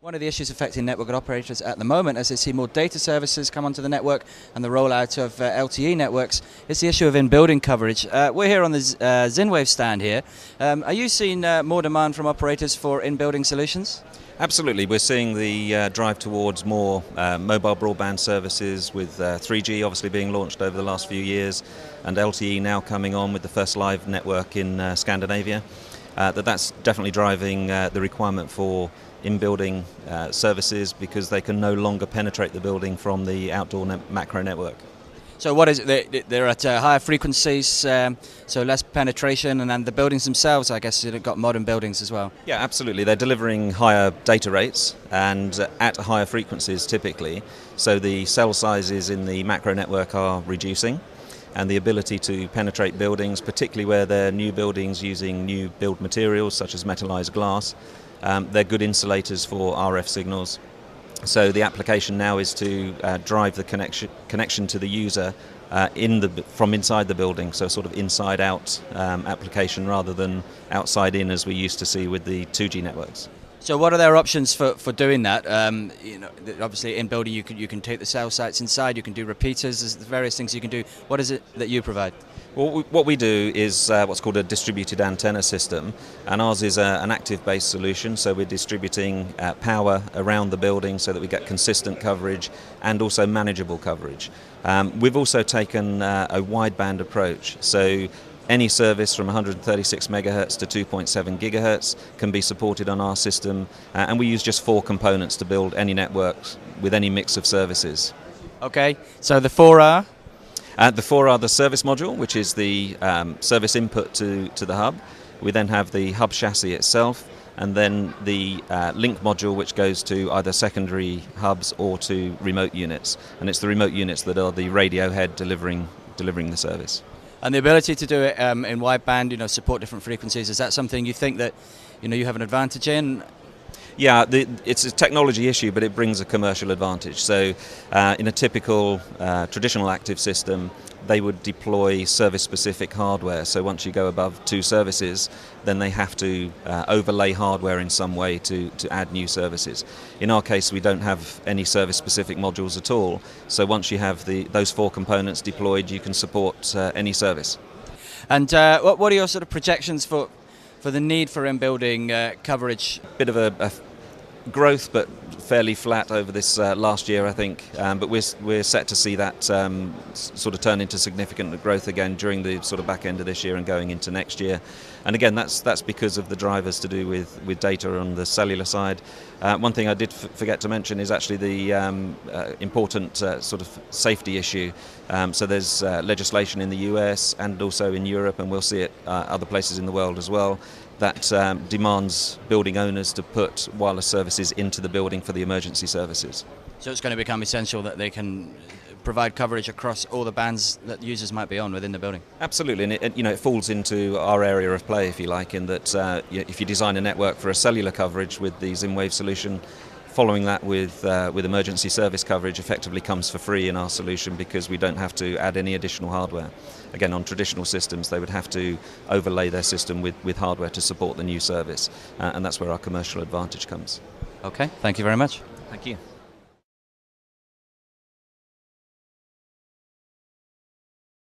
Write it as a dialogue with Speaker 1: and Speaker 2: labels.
Speaker 1: One of the issues affecting network operators at the moment, as they see more data services come onto the network and the rollout of LTE networks, is the issue of in-building coverage. We're here on the Zinwave stand here. Are you seeing more demand from operators for in-building solutions?
Speaker 2: Absolutely, we're seeing the drive towards more mobile broadband services with 3G obviously being launched over the last few years and LTE now coming on with the first live network in Scandinavia. That's definitely driving the requirement for in-building services because they can no longer penetrate the building from the outdoor macro network.
Speaker 1: So what is it? They're at higher frequencies, so less penetration, and then the buildings themselves, I guess, you've got modern buildings as well.
Speaker 2: Yeah, absolutely. They're delivering higher data rates and at higher frequencies typically. So the cell sizes in the macro network are reducing, and the ability to penetrate buildings, particularly where they're new buildings using new build materials such as metallized glass, they're good insulators for RF signals. So the application now is to drive the connection to the user from inside the building, so sort of inside out application rather than outside in as we used to see with the 2G networks.
Speaker 1: So what are their options for doing that? Obviously in building you can take the cell sites inside, you can do repeaters, there's various things you can do. What is it that you provide?
Speaker 2: Well, what we do is what's called a distributed antenna system, and ours is an active-based solution, so we're distributing power around the building so that we get consistent coverage and also manageable coverage. We've also taken a wideband approach, so any service from 136 megahertz to 2.7 gigahertz can be supported on our system, and we use just 4 components to build any networks with any mix of services.
Speaker 1: Okay, so the 4 are?
Speaker 2: The 4 are the service module, which is the service input to the hub. We then have the hub chassis itself, and then the link module, which goes to either secondary hubs or to remote units. And it's the remote units that are the radio head delivering the service.
Speaker 1: And the ability to do it in wideband, support different frequencies, is that something you think that you have an advantage in?
Speaker 2: Yeah, it's a technology issue, but it brings a commercial advantage. So in a typical traditional active system, they would deploy service-specific hardware. So once you go above 2 services, then they have to overlay hardware in some way to add new services. In our case, we don't have any service-specific modules at all. So once you have those 4 components deployed, you can support any service.
Speaker 1: And what are your sort of projections for the need for in-building coverage?
Speaker 2: Bit of a growth, but fairly flat over this last year, I think. But we're set to see that sort of turn into significant growth again during the sort of back end of this year and going into next year. And again, that's because of the drivers to do with data on the cellular side. One thing I did forget to mention is actually the important sort of safety issue. So there's legislation in the US and also in Europe, and we'll see it other places in the world as well, that demands building owners to put wireless services into the building for the emergency services.
Speaker 1: So it's going to become essential that they can provide coverage across all the bands that users might be on within the building.
Speaker 2: Absolutely, and it falls into our area of play, if you like, in that if you design a network for a cellular coverage with the Zinwave solution, following that with emergency service coverage effectively comes for free in our solution because we don't have to add any additional hardware. Again, on traditional systems, they would have to overlay their system with hardware to support the new service, and that's where our commercial advantage comes.
Speaker 1: Okay, thank you very much.
Speaker 2: Thank you.